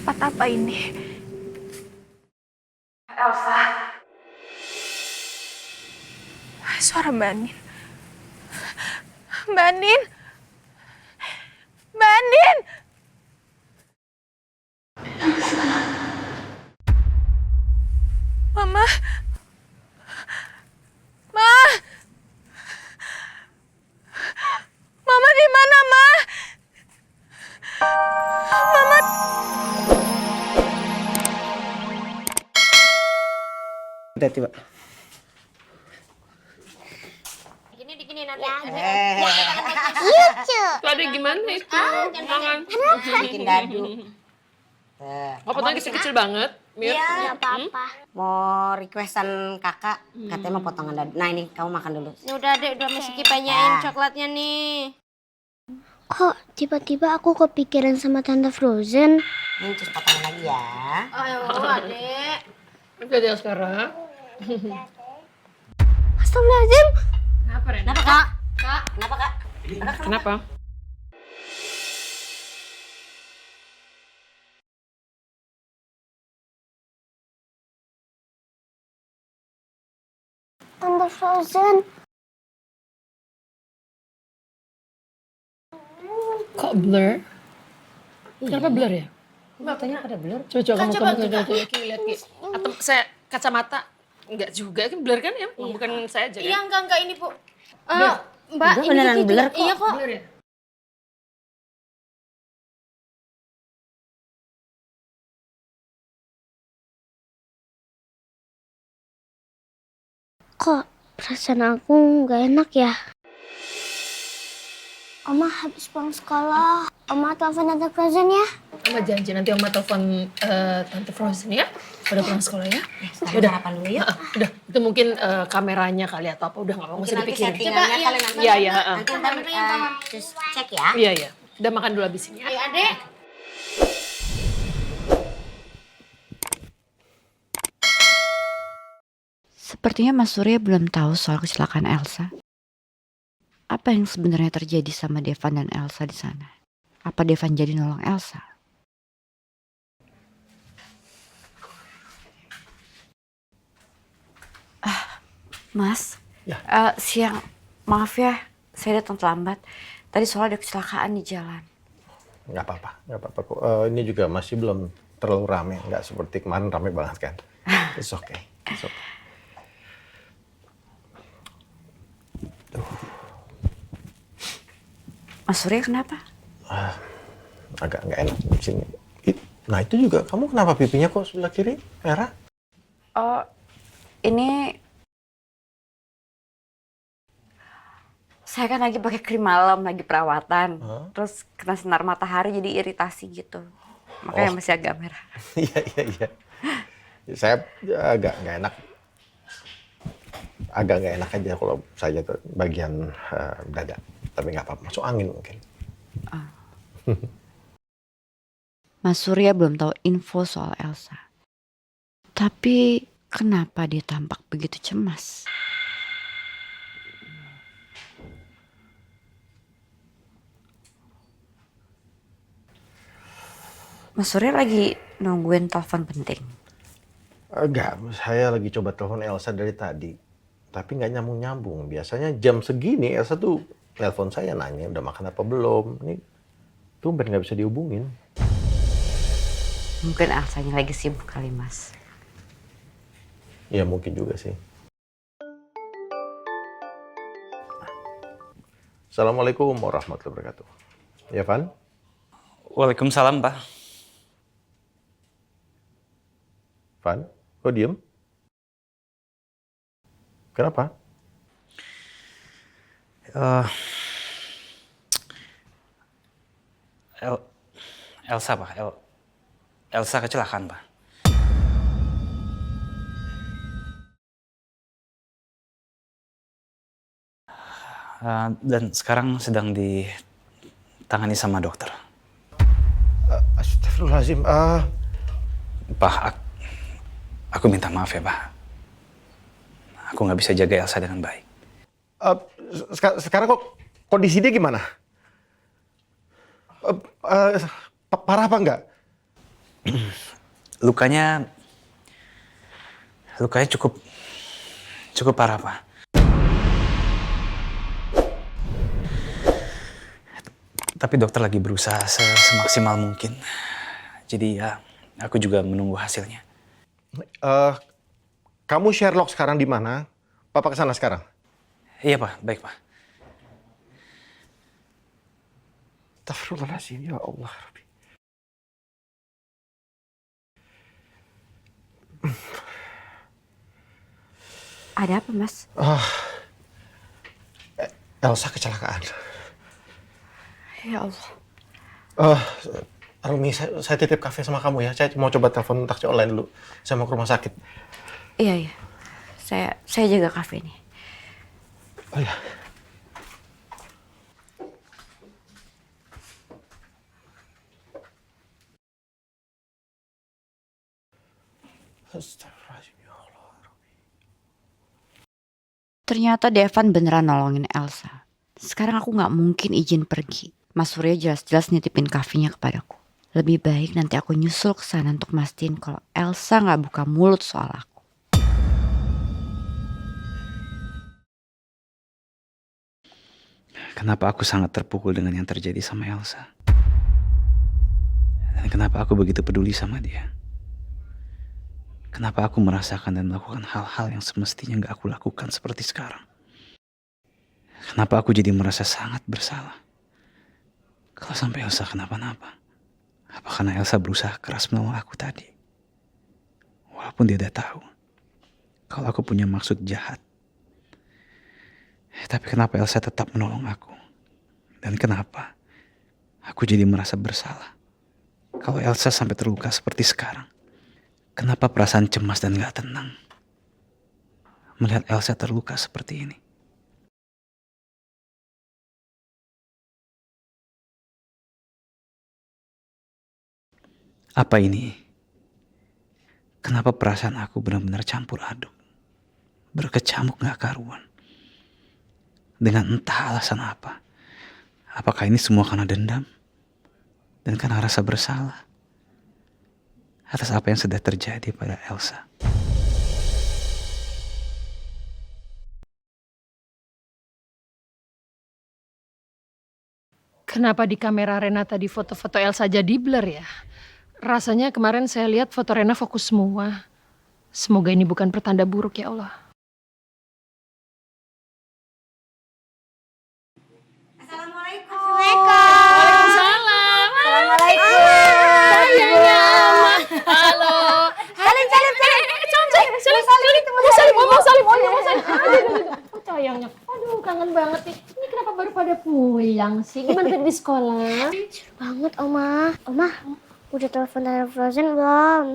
Tempat apa ini? Elsa. Suara Mbak Anin. Mbak Anin. Mbak Anin. Mama. Ma. Mama di mana, Ma? Mama. Tiba-tiba. Dikini nanti. Lucu. Tuh ada gimana itu? Tangan. Bikin dadu. Oh, potongnya kecil-kecil banget, Mir. Iya, apa-apa. Mau requestan kakak, katanya mau potongan dadu. Nah ini kamu makan dulu. Ini udah deh, udah Miss Kiki banyain coklatnya nih. Kok tiba-tiba aku kepikiran sama Tante Frozen? Ini terus potongan lagi ya. Ayo, adek. Oke, deh sekarang. Astagfirullahaladzim. Kenapa, Ren? Kenapa kak? Kenapa kak? Kenapa? Tante Frozen. Kok blur? Kenapa blur ya? Matanya pada blur. Coba kamu Ki, lihat Ki. Atau saya kacamata enggak juga kan blur kan ya? Bukan saya aja kan? Iya, enggak ini, Bu. Blur. Mbak, Enggak, ini beneran Kiki blur juga- kok. Iya kok. Blur ya? Kok perasaan aku nggak enak ya? Oma habis pulang sekolah. Oma telepon Tante Frozen ya. Oma janji nanti Oma telepon Tante Frozen ya. Udah pulang sekolah ya? Sekarang sarapan dulu yuk. Udah, itu mungkin kameranya kali atau apa udah nggak mau usah Nanti dipikirin. settingannya Coba, kalian nanti. Iya, iya. Nanti terus cek ya. Iya, iya. Udah makan dulu abis ini ya. Ayo, adek. Sepertinya Mas Surya belum tahu soal kecelakaan Elsa. Apa yang sebenarnya terjadi sama Devan dan Elsa di sana? Apa Devan jadi nolong Elsa? Mas, Ya. Siang, maaf ya, saya datang terlambat. Tadi soalnya ada kecelakaan di jalan. Nggak apa-apa kok. Ini juga masih belum terlalu rame, nggak seperti kemarin rame banget kan. It's okay. It's okay. Mas Surya kenapa? Agak nggak enak di sini. Nah itu juga, kamu kenapa pipinya kok sebelah kiri merah? Oh, ini saya kan lagi pakai krim malam, lagi perawatan. Hah? Terus kena sinar matahari jadi iritasi gitu. Makanya Oh. masih agak merah. Iya. Saya agak nggak enak. Agak nggak enak aja kalau saya tuh bagian dada. Tapi nggak apa-apa, masuk angin mungkin. Mas Surya belum tahu info soal Elsa. Tapi kenapa dia tampak begitu cemas? Mas Surya lagi nungguin telepon penting. Enggak, saya lagi coba telepon Elsa dari tadi. Tapi nggak nyambung-nyambung. Biasanya jam segini Elsa tuh telepon saya nanya udah makan apa belum. Ini tumben nggak bisa dihubungin. Mungkin Elsanya lagi sibuk kali, Mas. Ya mungkin juga sih. Assalamualaikum warahmatullahi wabarakatuh. Ya, Van? Waalaikumsalam, Pak. Van? Kok diem? Kenapa? Elsa, Pak. Elsa kecelakaan, Pak. Dan sekarang sedang ditangani sama dokter. Astagfirullahaladzim. Pak, aku minta maaf ya, Pak. Aku nggak bisa jaga Elsa dengan baik. Sekarang kok kondisi dia gimana? Parah apa enggak? Lukanya cukup parah, Pak. Tapi dokter lagi berusaha semaksimal mungkin. Jadi ya, aku juga menunggu hasilnya. Kamu Sherlock sekarang di mana? Papa kesana sekarang. Iya, Pak. Baik, Pak. Astagfirullahaladzim, ya Allah. Ada apa, Mas? Elsa kecelakaan. Ya Allah. Rumi, saya titip kafe sama kamu ya. Saya mau coba telepon taksi online dulu. Saya mau ke rumah sakit. Iya. Saya jaga kafe nih. Oh ya. Astagfirullahaladzim, ya Allah. Ternyata Devan beneran nolongin Elsa. Sekarang aku nggak mungkin izin pergi. Mas Surya jelas-jelas nitipin kafenya kepadaku. Lebih baik nanti aku nyusul ke sana untuk mastiin kalau Elsa nggak buka mulut soal aku. Kenapa aku sangat terpukul dengan yang terjadi sama Elsa? Dan kenapa aku begitu peduli sama dia? Kenapa aku merasakan dan melakukan hal-hal yang semestinya gak aku lakukan seperti sekarang? Kenapa aku jadi merasa sangat bersalah? Kalau sampai Elsa kenapa-napa, apa karena Elsa berusaha keras menolong aku tadi? Walaupun dia udah tahu kalau aku punya maksud jahat. Tapi kenapa Elsa tetap menolong aku? Dan kenapa aku jadi merasa bersalah kalau Elsa sampai terluka seperti sekarang? Kenapa perasaan cemas dan gak tenang melihat Elsa terluka seperti ini? Apa ini? Kenapa perasaan aku benar-benar campur aduk, berkecamuk gak karuan? Dengan entah alasan apa. Apakah ini semua karena dendam? Dan karena rasa bersalah atas apa yang sudah terjadi pada Elsa? Kenapa di kamera Rena tadi foto-foto Elsa jadi blur ya? Rasanya kemarin saya lihat foto Rena fokus semua. Semoga ini bukan pertanda buruk ya Allah. Assalamualaikum. Waalaikumsalam. Assalamualaikum. Sayangnya Mama. Halo. Salim. Sayangnya. Aduh, kangen banget nih. Ini kenapa baru pada pulang sih? Gimana tadi di sekolah? Banget, Oma. Oma, udah telepon dari Frozen belum?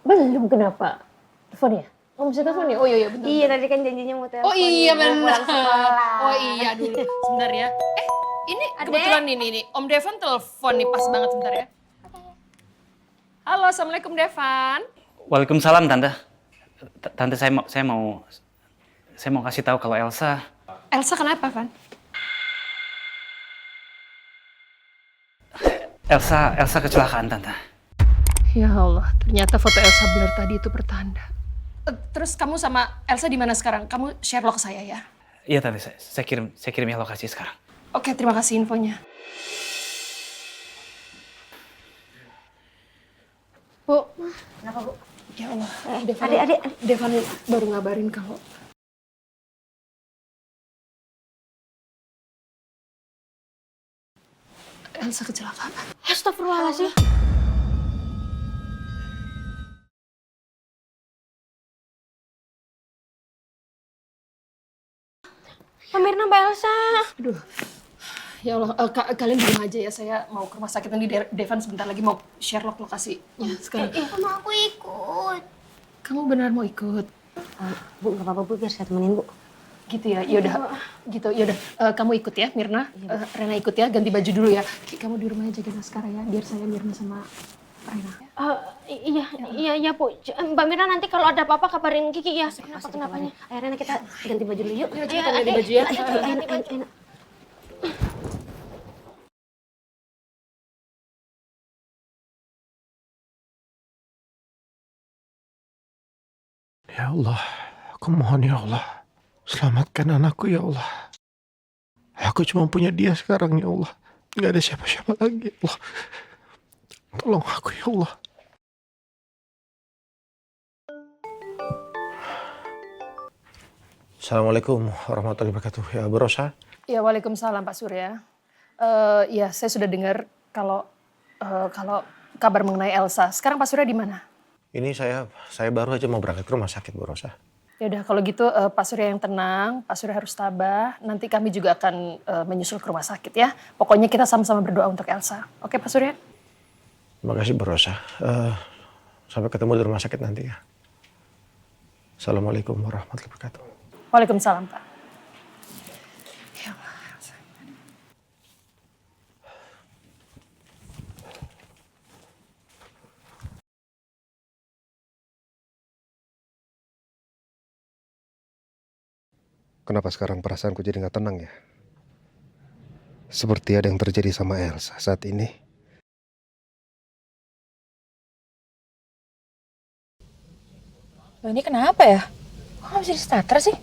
Belum, kenapa? Telepon ya? Oh, bisa telepon ya? Oh iya, betul. Iya, tadi kan janjinya mau telepon. Oh iya, mau benar. pulang sekolah. Oh iya, dulu. Sebentar ya. Ini kebetulan nih. Om Devan telepon nih, pas banget sebentar ya. Halo, Assalamualaikum Devan. Waalaikumsalam, Tante. Tante, saya mau kasih tahu kalau Elsa Kenapa, Van? Elsa kecelakaan, Tante. Ya Allah, ternyata foto Elsa blur tadi itu pertanda. Terus kamu sama Elsa di mana sekarang? Kamu Sherlock ke saya ya? Iya, Tante, saya kirim ya lokasi sekarang. Oke, terima kasih infonya. Bu. Kenapa, Bu? Ya Allah, Adik. Devan baru ngabarin kalau Elsa kecelakaan. Astagfirullahaladzim. Mbak Mirna, Mbak Elsa. Aduh. Ya Allah, kalian di rumah aja ya. Saya mau ke rumah sakit nanti. Devan sebentar lagi mau Sherlock lokasinya sekarang. Sama aku ikut. Kamu benar mau ikut? Bu, nggak apa-apa, Bu. Biar saya temenin, Bu. Gitu ya, yaudah. Gitu, yaudah. Kamu ikut ya, Mirna. Rena ikut ya, ganti baju dulu ya. Kamu di rumah aja jagain sekarang ya, biar saya Mirna sama Rena. Iya, Bu. Mbak Mirna nanti kalau ada apa-apa kabarin Kiki ya. Kenapa-kenapanya. Ayo, Rena, kita ganti baju dulu yuk. Ayo, cepetan ganti baju ya. Ganti baju. Ya Allah, aku mohon ya Allah, selamatkan anakku ya Allah. Aku cuma punya dia sekarang ya Allah. Gak ada siapa-siapa lagi ya Allah. Tolong aku ya Allah. Assalamualaikum warahmatullahi wabarakatuh. Ya Bu Rosa. Ya, waalaikumsalam Pak Surya. Ya, saya sudah dengar kalau kabar mengenai Elsa. Sekarang Pak Surya di mana? Ini saya baru aja mau berangkat ke rumah sakit Bu Rosa. Ya udah, kalau gitu Pak Surya yang tenang, Pak Surya harus tabah. Nanti kami juga akan menyusul ke rumah sakit ya. Pokoknya kita sama-sama berdoa untuk Elsa. Oke Pak Surya? Terima kasih Bu Rosa. Sampai ketemu di rumah sakit nanti ya. Assalamualaikum warahmatullahi wabarakatuh. Waalaikumsalam Pak. Ya Allah, Elsa. Kenapa sekarang perasaanku jadi nggak tenang ya? Seperti ada yang terjadi sama Elsa saat ini. Loh, ini kenapa ya? Kok nggak bisa di starter sih?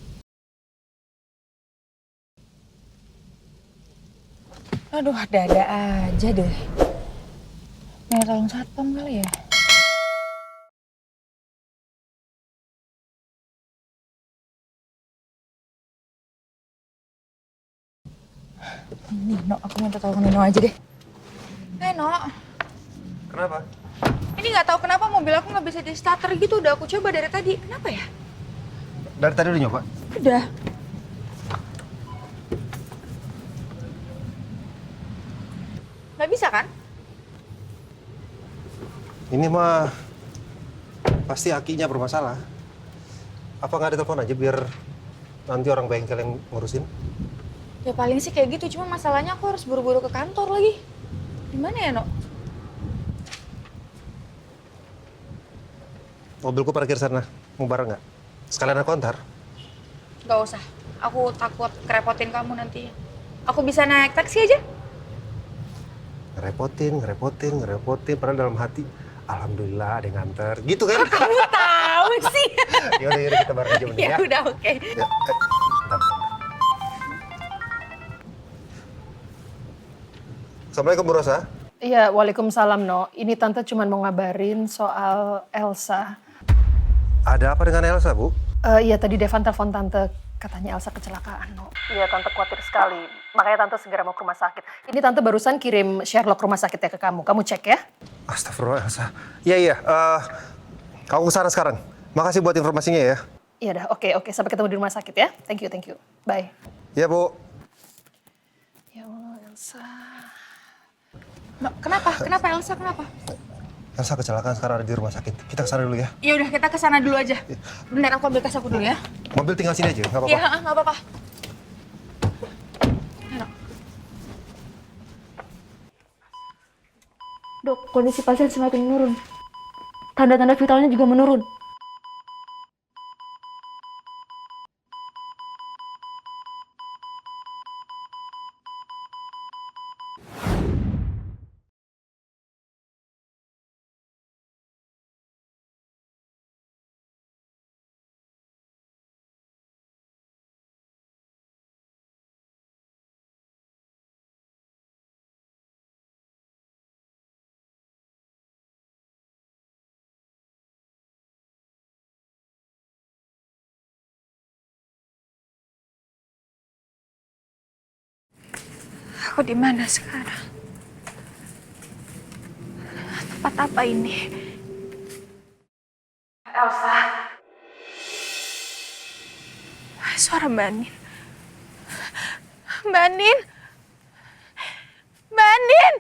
Aduh, ada-ada aja deh. Nih, tolong satpam kali ya? Nino, aku minta tolong Nino aja deh. Nino, Kenapa? ini nggak tahu kenapa mobil aku nggak bisa di starter gitu. Udah aku coba dari tadi. Kenapa ya? Dari tadi udah nyoba? Udah. Nggak bisa kan? Ini mah pasti akinya bermasalah. Apa nggak ditelepon aja biar nanti orang bengkel yang ngurusin? Ya paling sih kayak gitu. Cuma masalahnya aku harus buru-buru ke kantor lagi. Gimana ya, No? Mobilku parkir sana. Mau bareng nggak? Sekalian aku antar. Nggak usah. Aku takut kerepotin kamu nanti. Aku bisa naik taksi aja. Ngerepotin. Padahal dalam hati, alhamdulillah ada yang nganter. Gitu kan? Kamu tahu sih. Yaudah kita bareng aja mending Ya ya. udah, oke. Ya, bentar. Assalamualaikum Bu Rosa. Iya, waalaikumsalam No. Ini Tante cuma mau ngabarin soal Elsa. Ada apa dengan Elsa, Bu? Iya, tadi Devan telepon Tante. Katanya Elsa kecelakaan, No. Iya, Tante khawatir sekali. Makanya Tante segera mau ke rumah sakit. Ini Tante barusan kirim Sherlock rumah sakitnya ke kamu. Kamu cek ya. Astagfirullah, Elsa. Iya. Kamu kesana sekarang. Makasih buat informasinya ya. Iya dah, oke. Sampai ketemu di rumah sakit ya. Thank you. Bye. Iya, Bu. Ya Allah, Elsa. No, kenapa? Kenapa Elsa? Kenapa? Elsa kecelakaan sekarang ada di rumah sakit. Kita kesana dulu ya. Ya udah, kita kesana dulu aja. Bentar, aku ambil tas aku dulu ya. Mobil tinggal sini aja, nggak apa-apa. Iya, nggak apa-apa. Dok, kondisi pasien semakin menurun. Tanda-tanda vitalnya juga menurun. Aku di mana sekarang? Tempat apa ini? Elsa. Suara Mbak Andin. Mbak Andin. Mbak Andin.